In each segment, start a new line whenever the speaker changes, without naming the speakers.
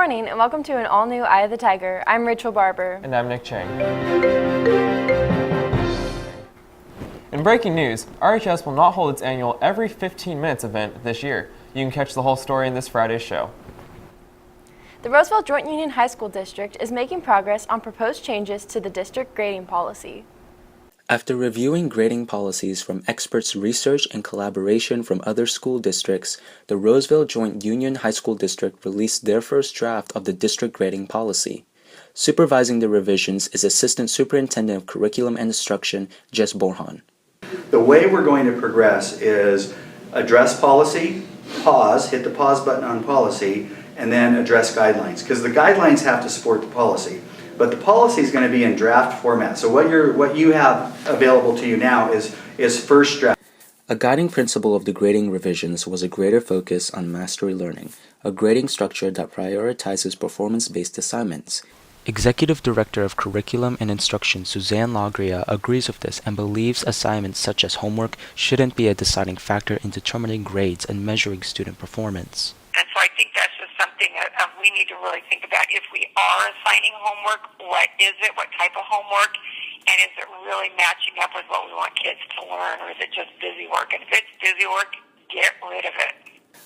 morning and welcome to an all-new Eye of the Tiger. I'm Rachel Barber.
And I'm Nick Chang. In breaking news, RHS will not hold its annual Every 15 Minutes event this year. You can catch the whole story in this Friday's show.
The Roseville Joint Union High School District is making progress on proposed changes to the district grading policy.
After reviewing grading policies from experts' research and collaboration from other school districts, the Roseville Joint Union High School District released their first draft of the district grading policy. Supervising the revisions is Assistant Superintendent of Curriculum and Instruction, Jess Borhan.
The way we're going to progress is address policy, pause, hit the pause button on policy, and then address guidelines, because the guidelines have to support the policy. But the policy is going to be in draft format. So what you have available to you now is first draft.
A guiding principle of the grading revisions was a greater focus on mastery learning, a grading structure that prioritizes performance-based assignments. Executive Director of Curriculum and Instruction Suzanne Lagria agrees with this and believes assignments such as homework shouldn't be a deciding factor in determining grades and measuring student performance.
And so I think that's just something we need to really think about. If we are assigning homework, what is it? What type of homework? And is it really matching up with what we want kids to learn, or is it just busy work? And if it's busy work, get rid of it.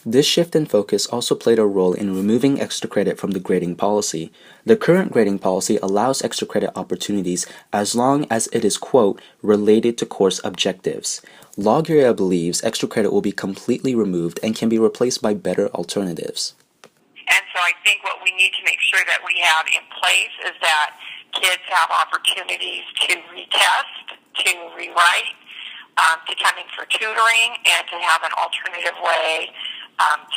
This shift in focus also played a role in removing extra credit from the grading policy. The current grading policy allows extra credit opportunities as long as it is, quote, related to course objectives. Lagria believes extra credit will be completely removed and can be replaced by better alternatives.
And so I think what we need to make sure that we have in place is that kids have opportunities to retest, to rewrite, to come in for tutoring, and to have an alternative way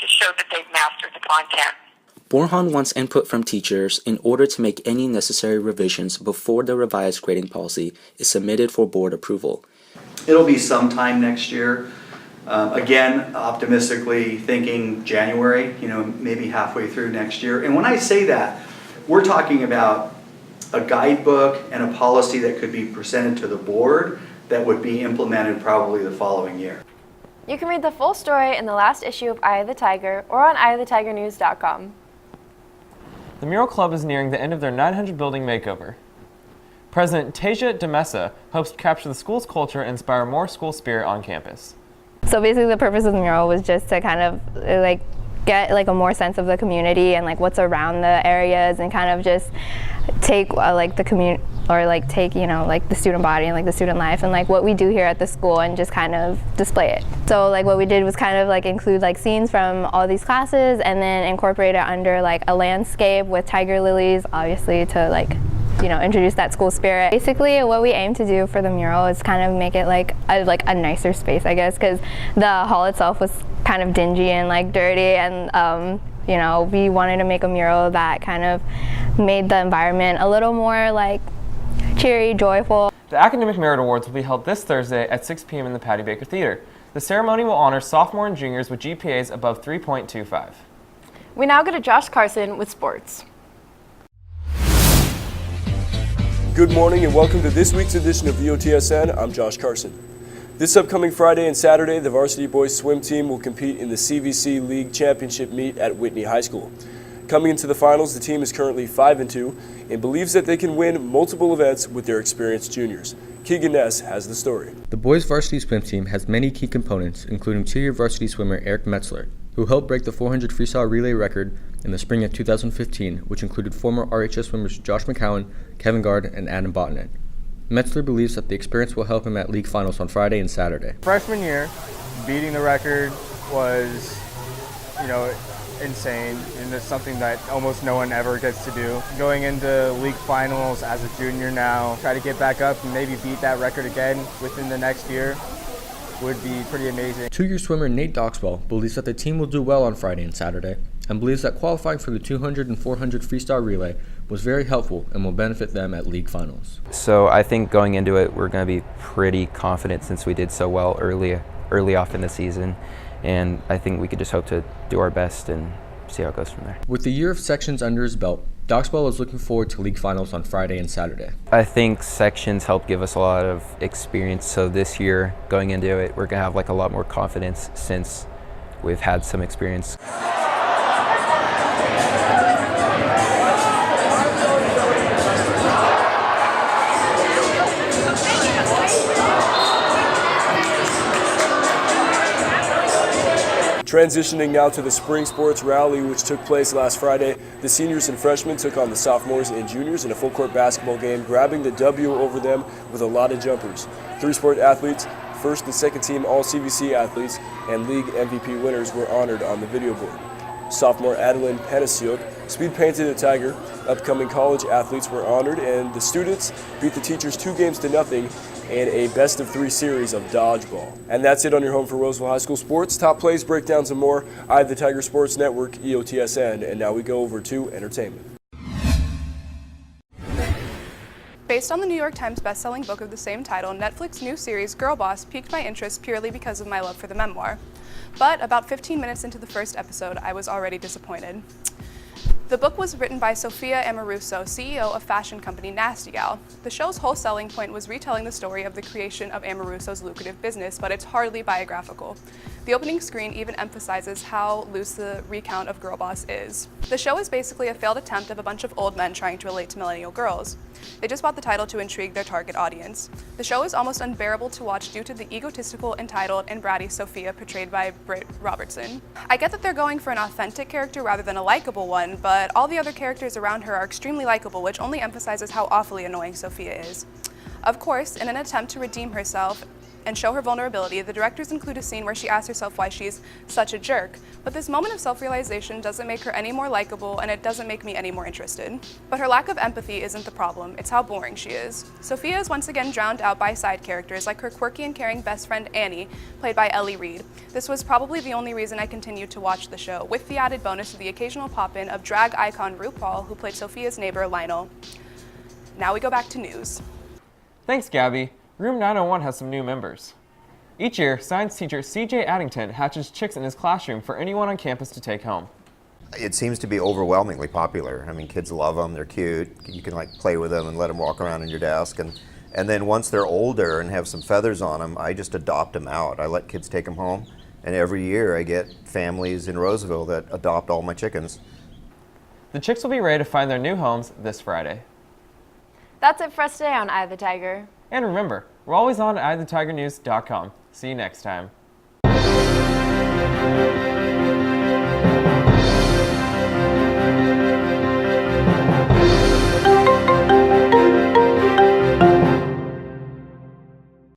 to show that they've mastered the content.
Borhan wants input from teachers in order to make any necessary revisions before the revised grading policy is submitted for board approval.
It'll be sometime next year. Again, optimistically thinking January, maybe halfway through next year. And when I say that, we're talking about a guidebook and a policy that could be presented to the board that would be implemented probably the following year.
You can read the full story in the last issue of Eye of the Tiger or on eyeofthetigernews.com.
The Mural Club is nearing the end of their 900-building makeover. President Tasia DeMessa hopes to capture the school's culture and inspire more school spirit on campus.
So basically the purpose of the mural was just to kind of get a more sense of the community and what's around the areas, and kind of just take the community, or take the student body and the student life and what we do here at the school, and just kind of display it. So what we did was kind of include scenes from all these classes, and then incorporate it under a landscape with tiger lilies, obviously to introduce that school spirit. Basically, what we aim to do for the mural is kind of make it a nicer space, I guess, because the hall itself was kind of dingy and dirty, and we wanted to make a mural that kind of made the environment a little more cheery, joyful.
The Academic Merit Awards will be held this Thursday at 6 p.m. in the Patty Baker Theater. The ceremony will honor sophomore and juniors with GPAs above 3.25.
We now go to Josh Carson with sports.
Good morning and welcome to this week's edition of VOTSN. I'm Josh Carson. This upcoming Friday and Saturday, the varsity boys swim team will compete in the CVC League Championship meet at Whitney High School. Coming into the finals, the team is currently 5-2 and believes that they can win multiple events with their experienced juniors. Keegan Ness has the story.
The boys varsity swim team has many key components, including two-year varsity swimmer Eric Metzler, who helped break the 400 freestyle relay record in the spring of 2015, which included former RHS swimmers Josh McCowan, Kevin Gard, and Adam Botnet. Metzler believes that the experience will help him at league finals on Friday and Saturday.
Freshman year, beating the record was, insane, and it's something that almost no one ever gets to do. Going into league finals as a junior now, try to get back up and maybe beat that record again within the next year would be pretty amazing.
Two-year swimmer Nate Doxwell believes that the team will do well on Friday and Saturday, and believes that qualifying for the 200 and 400 freestyle relay was very helpful and will benefit them at league finals.
So I think going into it, we're going to be pretty confident since we did so well early off in the season, and I think we could just hope to do our best and see how it goes from there.
With the year of sections under his belt, Doxwell is looking forward to league finals on Friday and Saturday.
I think sections help give us a lot of experience, so this year going into it, we're going to have a lot more confidence since we've had some experience.
Transitioning now to the spring sports rally, which took place last Friday, the seniors and freshmen took on the sophomores and juniors in a full-court basketball game, grabbing the W over them with a lot of jumpers. 3 sport athletes, first and second team All-CVC athletes, and league MVP winners were honored on the video board. Sophomore Adeline Panasiuk speed-painted a tiger. Upcoming college athletes were honored, and the students beat the teachers 2-0 in a best-of-3 series of dodgeball. And that's it on your home for Roseville High School sports. Top plays, breakdowns, and more. I the Tiger Sports Network, EOTSN, and now we go over to entertainment.
Based on the New York Times bestselling book of the same title, Netflix's new series, Girl Boss, piqued my interest purely because of my love for the memoir. But about 15 minutes into the first episode, I was already disappointed. The book was written by Sophia Amoruso, CEO of fashion company Nasty Gal. The show's whole selling point was retelling the story of the creation of Amoruso's lucrative business, but it's hardly biographical. The opening screen even emphasizes how loose the recount of Girl Boss is. The show is basically a failed attempt of a bunch of old men trying to relate to millennial girls. They just bought the title to intrigue their target audience. The show is almost unbearable to watch due to the egotistical, entitled, and bratty Sophia portrayed by Britt Robertson. I get that they're going for an authentic character rather than a likable one, but all the other characters around her are extremely likable, which only emphasizes how awfully annoying Sophia is. Of course, in an attempt to redeem herself and show her vulnerability, the directors include a scene where she asks herself why she's such a jerk. But this moment of self-realization doesn't make her any more likable, and it doesn't make me any more interested. But her lack of empathy isn't the problem, it's how boring she is. Sophia is once again drowned out by side characters like her quirky and caring best friend Annie, played by Ellie Reed. This was probably the only reason I continued to watch the show, with the added bonus of the occasional pop-in of drag icon RuPaul, who played Sophia's neighbor Lionel. Now we go back to news.
Thanks, Gabby. Room 901 has some new members. Each year, science teacher CJ Addington hatches chicks in his classroom for anyone on campus to take home.
It seems to be overwhelmingly popular. I mean, kids love them, they're cute. You can like play with them and let them walk around in your desk. And then once they're older and have some feathers on them, I just adopt them out. I let kids take them home. And every year I get families in Roseville that adopt all my chickens.
The chicks will be ready to find their new homes this Friday.
That's it for us today on Eye of the Tiger.
And remember, we're always on EyeTheTigerNews.com. See you next time.